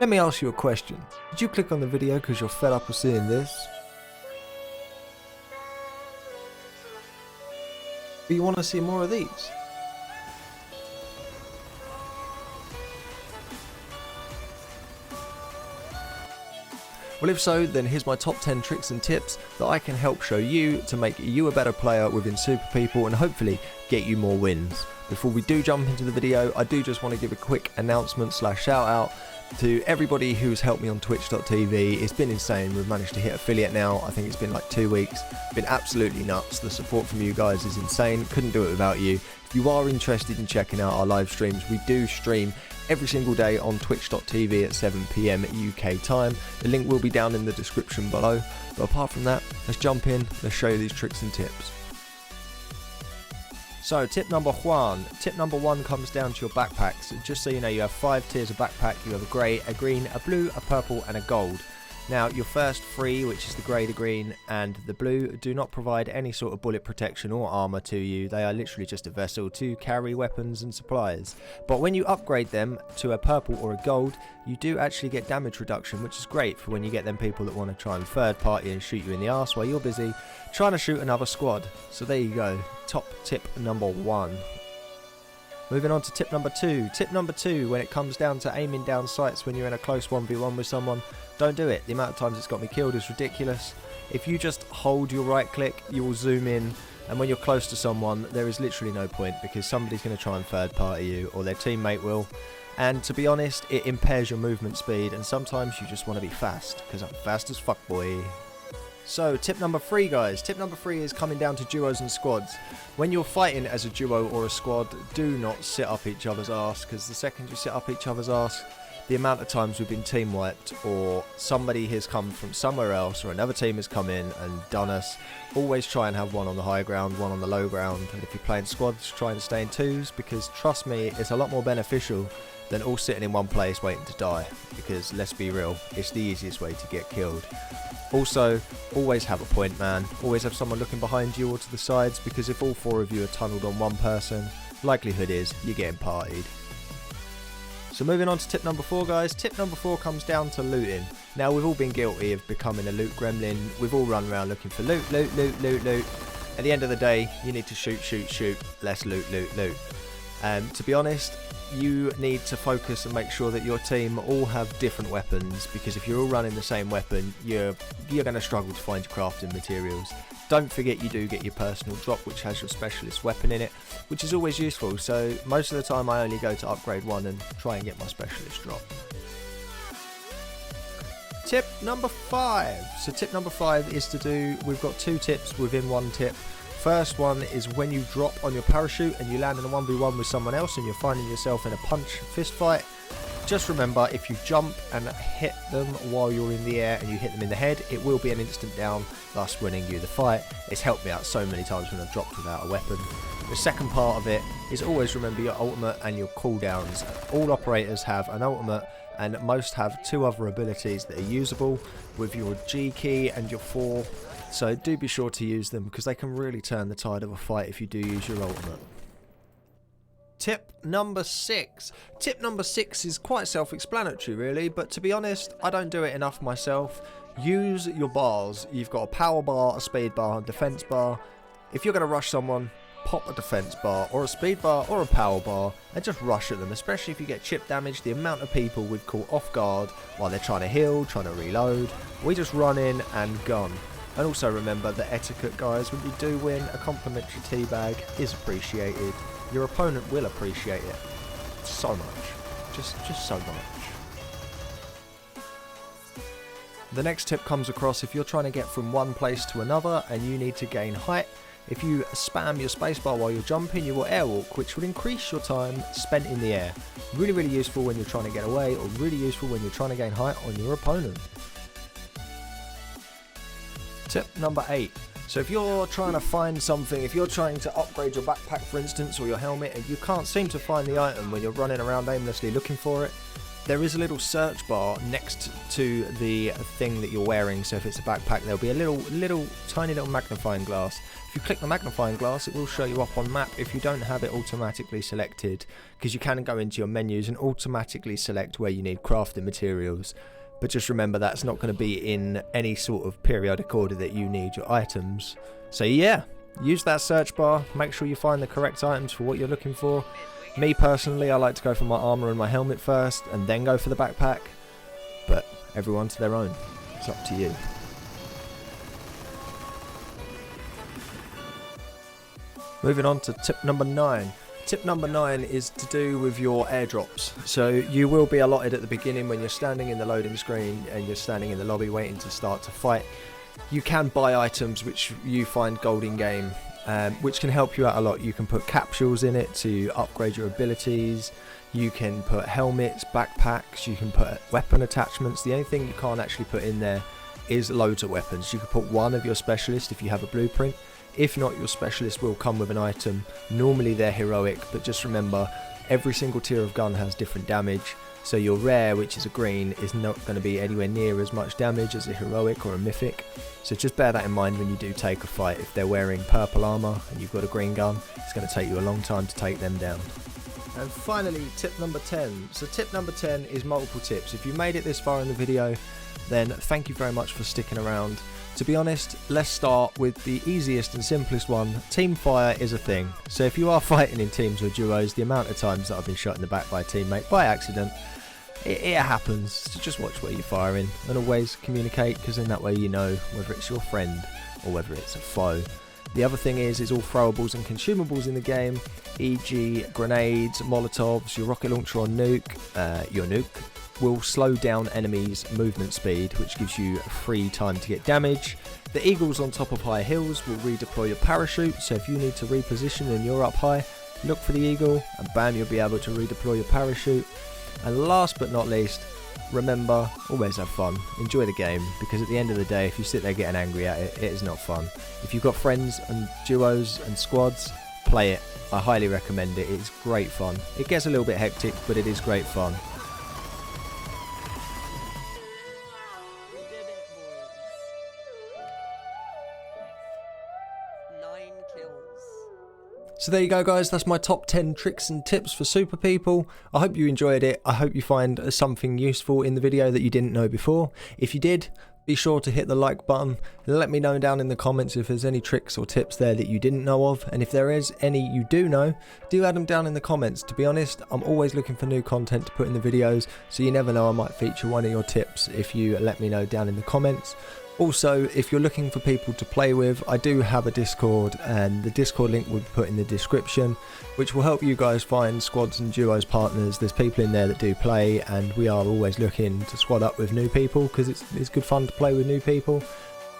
Let me ask you a question. Did you click on the video because you're fed up of seeing this? But you want to see more of these? Well, if so, then here's my top 10 tricks and tips that I can help show you to make you a better player within Super People and hopefully get you more wins. Before we do jump into the video, I do just want to give a quick announcement / shout out to everybody who's helped me on twitch.tv. It's been insane. We've managed to hit affiliate now. I think it's been like 2 weeks. It's been absolutely nuts. The support from you guys is insane. Couldn't do it without you. If you are interested in checking out our live streams, we do stream every single day on twitch.tv at 7 PM UK time. The link will be down in the description below. But apart from that, let's jump in. Let's show you these tricks and tips. So tip number one. Tip number one comes down to your backpacks. Just so you know, you have 5 tiers of backpack. You have a grey, a green, a blue, a purple and a gold. Now your first 3, which is the grey, the green and the blue, do not provide any sort of bullet protection or armour to you. They are literally just a vessel to carry weapons and supplies. But when you upgrade them to a purple or a gold, you do actually get damage reduction, which is great for when you get them people that want to try and third party and shoot you in the arse while you're busy trying to shoot another squad. So there you go, top tip number 1. Moving on to tip number 2. Tip number 2, when it comes down to aiming down sights when you're in a close 1v1 with someone, don't do it. The amount of times it's got me killed is ridiculous. If you just hold your right click, you will zoom in, and when you're close to someone, there is literally no point because somebody's going to try and third party you, or their teammate will. And to be honest, it impairs your movement speed, and sometimes you just want to be fast, because I'm fast as fuck, boy. So tip number 3, guys. Tip number 3 is coming down to duos and squads. When you're fighting as a duo or a squad, do not sit up each other's arse, because the second you sit up each other's arse, the amount of times we've been team wiped, or somebody has come from somewhere else, or another team has come in and done us. Always try and have one on the high ground, one on the low ground, and if you're playing squads, try and stay in 2s, because trust me, it's a lot more beneficial than all sitting in one place waiting to die, because let's be real, it's the easiest way to get killed. Also, always have a point man, always have someone looking behind you or to the sides, because if all 4 of you are tunnelled on one person, likelihood is you're getting partied. So moving on to tip number 4, guys. Tip number 4 comes down to looting. Now we've all been guilty of becoming a loot gremlin. We've all run around looking for loot, loot, loot, loot, loot. At the end of the day, you need to shoot, shoot, shoot, less loot, loot, loot. To be honest, you need to focus and make sure that your team all have different weapons, because if you're all running the same weapon, you're going to struggle to find your crafting materials. Don't forget you do get your personal drop, which has your specialist weapon in it, which is always useful. So most of the time I only go to upgrade 1 and try and get my specialist drop. Tip number 5. So tip number 5 is to do, we've got 2 tips within 1 tip. First one is when you drop on your parachute and you land in a 1v1 with someone else and you're finding yourself in a punch fist fight, just remember, if you jump and hit them while you're in the air and you hit them in the head, it will be an instant down, thus winning you the fight. It's helped me out so many times when I've dropped without a weapon. The second part of it is always remember your ultimate and your cooldowns. All operators have an ultimate, and most have 2 other abilities that are usable with your G key and your 4. So do be sure to use them, because they can really turn the tide of a fight if you do use your ultimate. Tip number 6. Tip number 6 is quite self-explanatory really, but to be honest, I don't do it enough myself. Use your bars. You've got a power bar, a speed bar, a defense bar. If you're going to rush someone, pop a defense bar or a speed bar or a power bar and just rush at them, especially if you get chip damage. The amount of people we've caught off guard while they're trying to heal, trying to reload, we just run in and gone. And also remember the etiquette, guys. When you do win, a complimentary tea bag is appreciated. Your opponent will appreciate it so much, just so much. The next tip comes across if you're trying to get from one place to another and you need to gain height. If you spam your spacebar while you're jumping, you will airwalk, which will increase your time spent in the air. Really, really useful when you're trying to get away, or really useful when you're trying to gain height on your opponent. Tip number 8. So if you're trying to find something, if you're trying to upgrade your backpack for instance, or your helmet, and you can't seem to find the item when you're running around aimlessly looking for it, there is a little search bar next to the thing that you're wearing. So if it's a backpack, there'll be a little tiny little magnifying glass. If you click the magnifying glass, it will show you up on map if you don't have it automatically selected, because you can go into your menus and automatically select where you need crafting materials. But just remember, that's not going to be in any sort of periodic order that you need your items. So yeah, use that search bar, make sure you find the correct items for what you're looking for. Me personally, I like to go for my armor and my helmet first and then go for the backpack, but everyone to their own. It's up to you. Moving on to tip number 9. Tip number 9 is to do with your airdrops. So you will be allotted at the beginning when you're standing in the loading screen and you're standing in the lobby waiting to start to fight. You can buy items which you find gold in game, which can help you out a lot. You can put capsules in it to upgrade your abilities. You can put helmets, backpacks, you can put weapon attachments. The only thing you can't actually put in there is loads of weapons. You can put one of your specialist if you have a blueprint. If not, your specialist will come with an item. Normally they're heroic, but just remember, every single tier of gun has different damage. So your rare, which is a green, is not going to be anywhere near as much damage as a heroic or a mythic. So just bear that in mind when you do take a fight. If they're wearing purple armor and you've got a green gun, it's going to take you a long time to take them down. And finally, tip number 10. So tip number 10 is multiple tips. If you made it this far in the video, then thank you very much for sticking around. To be honest, let's start with the easiest and simplest one. Team fire is a thing. So if you are fighting in teams or duos, the amount of times that I've been shot in the back by a teammate by accident, it happens. So just watch where you're firing and always communicate, because in that way you know whether it's your friend or whether it's a foe. The other thing is all throwables and consumables in the game, e.g. grenades, molotovs, your rocket launcher or nuke, your nuke will slow down enemies' movement speed, which gives you free time to get damage. The eagles on top of high hills will redeploy your parachute, so if you need to reposition and you're up high, look for the eagle and bam, you'll be able to redeploy your parachute. And last but not least, remember, always have fun, enjoy the game, because at the end of the day, if you sit there getting angry at it, it is not fun. If you've got friends and duos and squads, play it. I highly recommend it. It's great fun. It gets a little bit hectic, but it is great fun. So there you go guys, that's my top 10 tricks and tips for super people. I hope you enjoyed it. I hope you find something useful in the video that you didn't know before. If you did, be sure to hit the like button and let me know down in the comments if there's any tricks or tips there that you didn't know of. And if there is any you do know, do add them down in the comments. To be honest, I'm always looking for new content to put in the videos, so you never know, I might feature one of your tips if you let me know down in the comments. Also, if you're looking for people to play with, I do have a Discord, and the Discord link will be put in the description, which will help you guys find squads and duos partners. There's people in there that do play, and we are always looking to squad up with new people, because it's good fun to play with new people.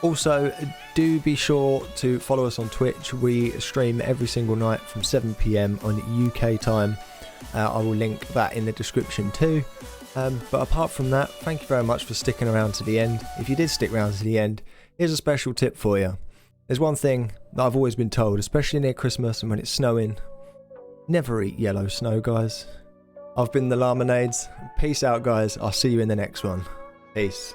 Also, do be sure to follow us on Twitch. We stream every single night from 7 PM on UK time. I will link that in the description too. But apart from that, thank you very much for sticking around to the end. If you did stick around to the end, here's a special tip for you. There's one thing that I've always been told, especially near Christmas and when it's snowing: never eat yellow snow, guys. I've been the Lamanades. Peace out, guys. I'll see you in the next one. Peace.